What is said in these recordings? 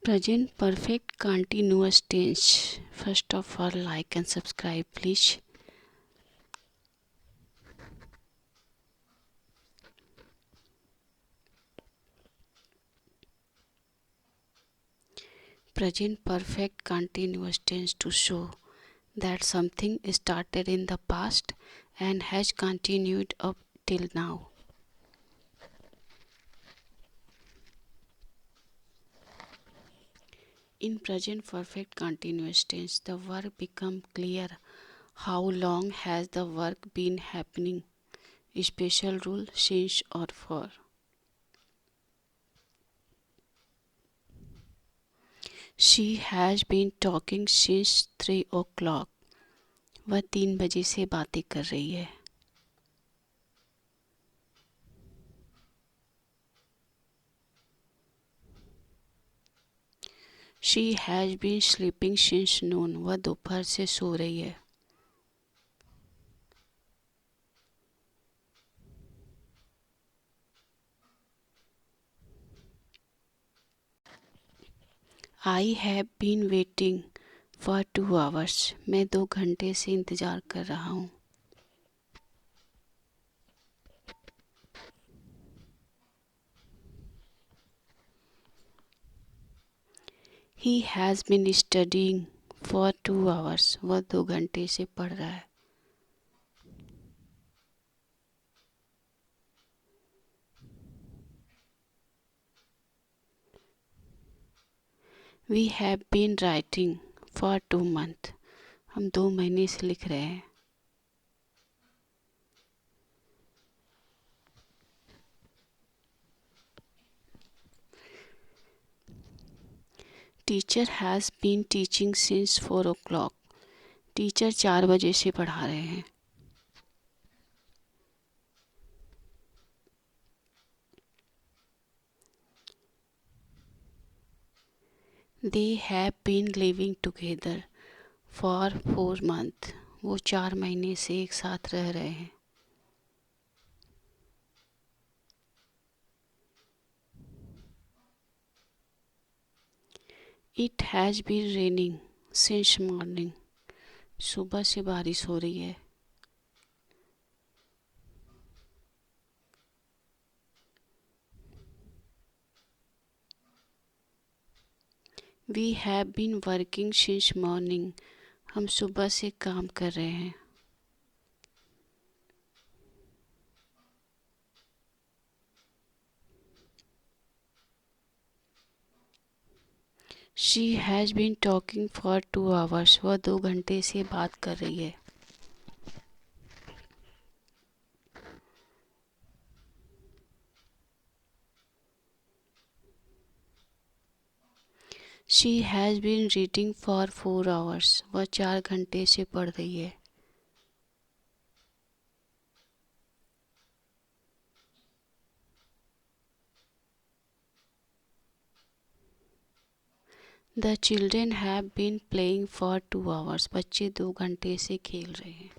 Present perfect continuous tense. First of all, like and subscribe, please. Present perfect continuous tense to show that something started in the past and has continued up till now. In present perfect continuous tense, the verb become clear. How long has the work been happening? Special rule since or for. She has been talking since 3 o'clock. वह 3 बजे से बातें कर रही है. She has been sleeping since noon. वह दोपहर से सो रही है. I have been waiting for 2 hours. मैं 2 घंटे से इंतज़ार कर रहा हूँ. He has been studying for 2 hours. वह 2 घंटे से पढ़ रहा है. We have been writing for 2 months. हम 2 महीने से लिख रहे हैं. Teacher has been teaching since 4 o'clock. Teacher 4 बजे से पढ़ा रहे हैं. They have been living together for 4 months. वो 4 महीने से एक साथ रह रहे हैं. It has been raining since morning. सुबह से बारिश हो रही है. We have been working since morning. हम सुबह से काम कर रहे हैं. She has been talking for 2 hours. वह 2 घंटे से बात कर रही है. She has been reading for 4 hours. वह 4 घंटे से पढ़ रही है. The children have been playing for 2 hours. बच्चे 2 घंटे से खेल रहे हैं.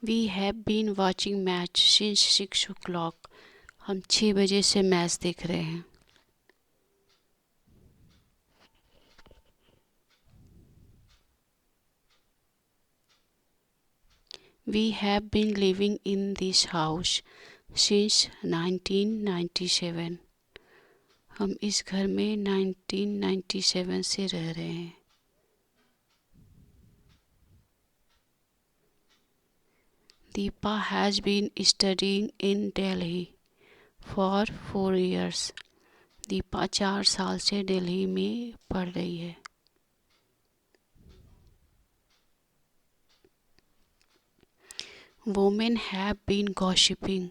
We have been watching match since 6 o'clock. हम 6 बजे से मैच देख रहे हैं. We have been living in this house since 1997. हम इस घर में 1997 से रह रहे हैं. Deepa has been studying in Delhi for 4 years. Deepa 4 साल से दिल्ली में पढ़ रही है. Women have been gossiping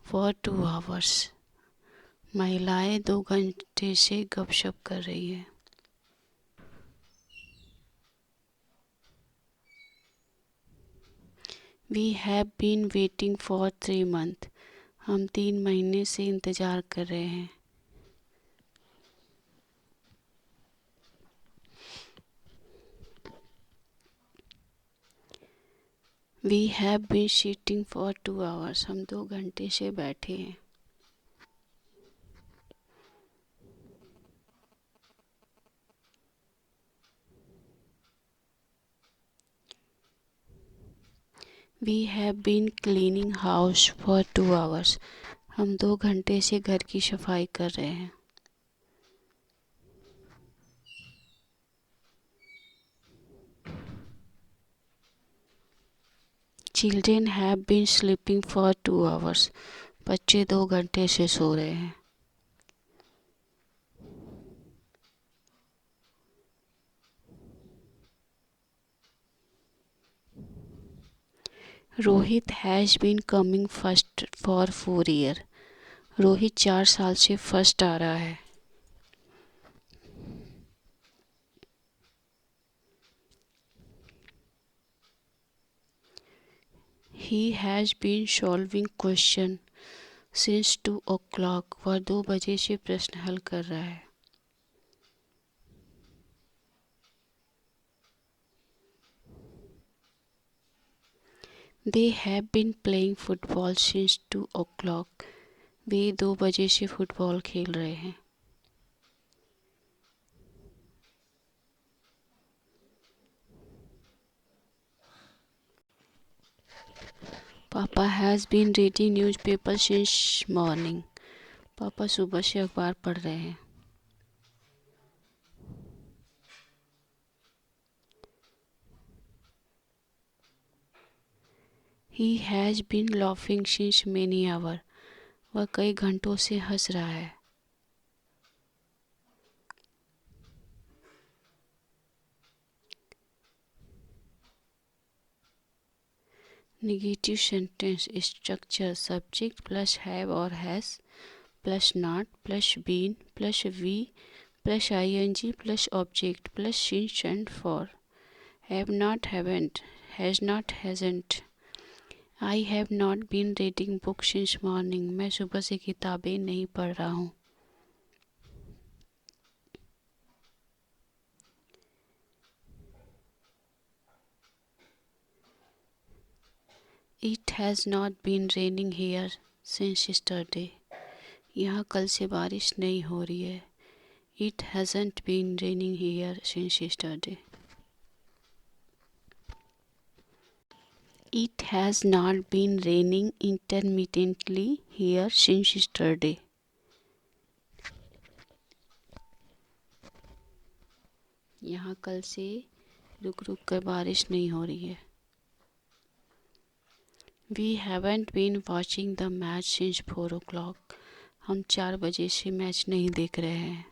for 2 hours. महिलाएं 2 घंटे से गपशप कर रही हैं. We have been waiting for 3 months. हम 3 महीने से इंतज़ार कर रहे हैं. We have been sitting for 2 hours. हम 2 घंटे से बैठे हैं. We have been cleaning house for 2 hours. हम 2 घंटे से घर की सफाई कर रहे हैं. Children have been sleeping for 2 hours. बच्चे 2 घंटे से सो रहे हैं. Rohit has been coming first for 4 years. Rohit 4 साल से फर्स्ट आ रहा है. He has been solving question since 2 o'clock. वह 2 बजे से प्रश्न हल कर रहा है. They have been playing football since 2 o'clock. वे 2 बजे से फुटबॉल खेल रहे हैं. पापा has been reading newspaper since morning. पापा सुबह से अखबार पढ़ रहे हैं. He has been laughing since many hour. वह कई घंटों से हंस रहा है. Negative sentence structure subject plus have और has plus not plus been plus V plus ING plus object plus since and for. Have not haven't, has not hasn't. I have not been reading book since morning. मैं सुबह से किताबें नहीं पढ़ रहा हूँ. It has not been raining here since yesterday. यहाँ कल से बारिश नहीं हो रही है. It hasn't been raining here since yesterday. It has not been raining intermittently here since yesterday. यहाँ कल से रुक रुक कर बारिश नहीं हो रही है. We haven't been watching the match since 4 o'clock. हम 4 बजे से मैच नहीं देख रहे हैं.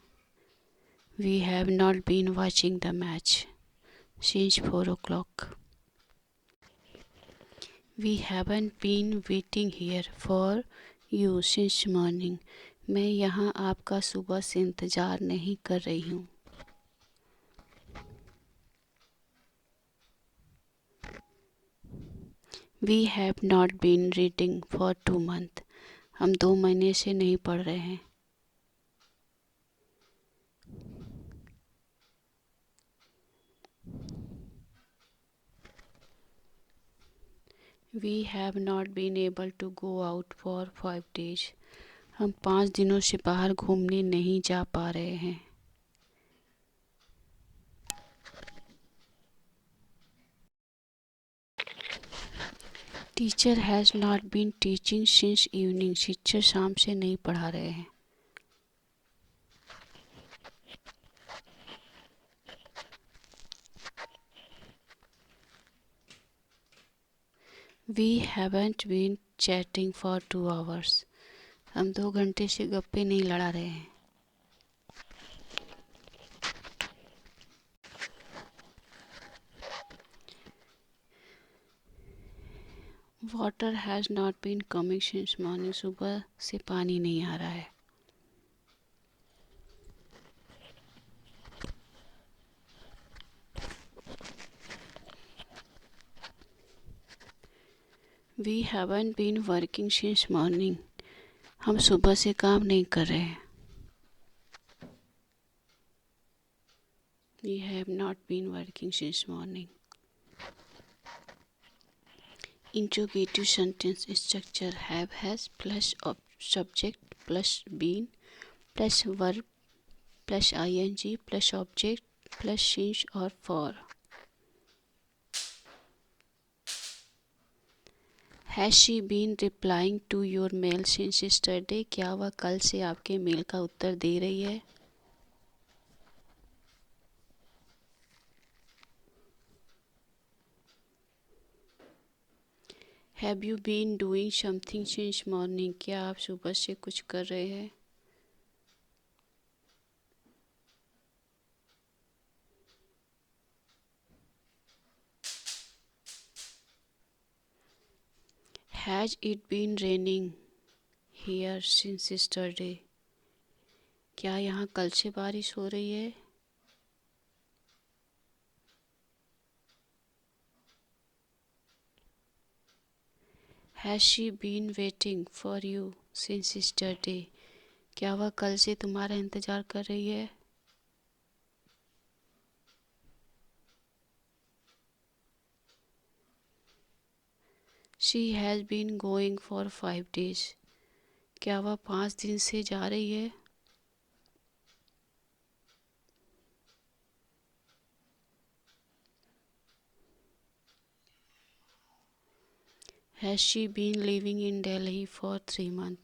We have not been watching the match since 4 o'clock. We haven't been waiting here for you since morning. मैं यहाँ आपका सुबह से इंतज़ार नहीं कर रही हूँ. We have not been reading for 2 months. हम 2 महीने से नहीं पढ़ रहे हैं. We have not been able to go out for 5 days. हम 5 दिनों से बाहर घूमने नहीं जा पा रहे हैं. Teacher has not been teaching since evening. शिक्षक शाम से नहीं पढ़ा रहे हैं. We haven't been chatting for 2 hours. हम 2 घंटे से गप्पे नहीं लड़ा रहे हैं. Water has not been coming since morning. सुबह से पानी नहीं आ रहा है. We haven't been working since morning. हम सुबह से काम नहीं कर रहे हैं. We have not been working since morning. Interrogative sentence structure: have has plus subject plus been plus verb plus ing plus object plus since or for. Has she been replying to your mail since yesterday? क्या वह कल से आपके mail का उत्तर दे रही है? Have you been doing something since morning? क्या आप सुबह से कुछ कर रहे हैं? Has it been raining here since yesterday? क्या यहाँ कल से बारिश हो रही है? Has she been waiting for you since yesterday? क्या वह कल से तुम्हारा इंतज़ार कर रही है? She has been going for 5 days. क्या वह 5 दिन से जा रही है? Has she been living in Delhi for 3 months?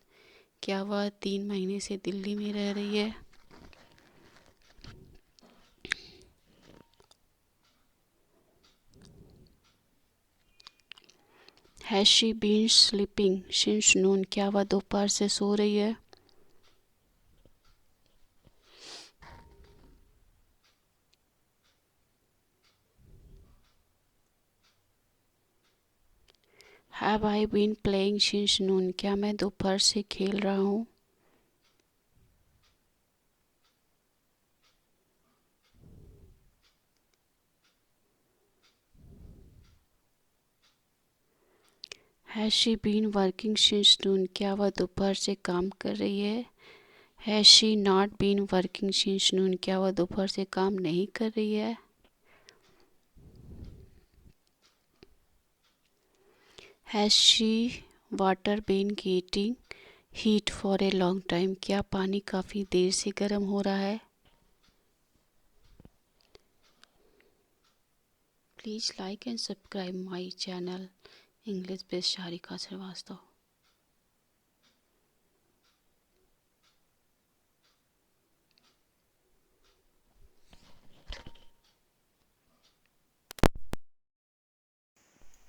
क्या वह 3 महीने से दिल्ली में रह रही है? Has she been sleeping since noon? क्या वह दोपहर से सो रही है? Have I been playing since noon? क्या मैं दोपहर से खेल रहा हूँ? Has she been working since noon? क्या वह दोपहर से काम कर रही है? Has she not been working since noon? क्या वह दोपहर से काम नहीं कर रही है? Has she water been getting heat for a long time? क्या पानी काफ़ी देर से गर्म हो रहा है? Please like and subscribe my channel English with Sharika Srivastava.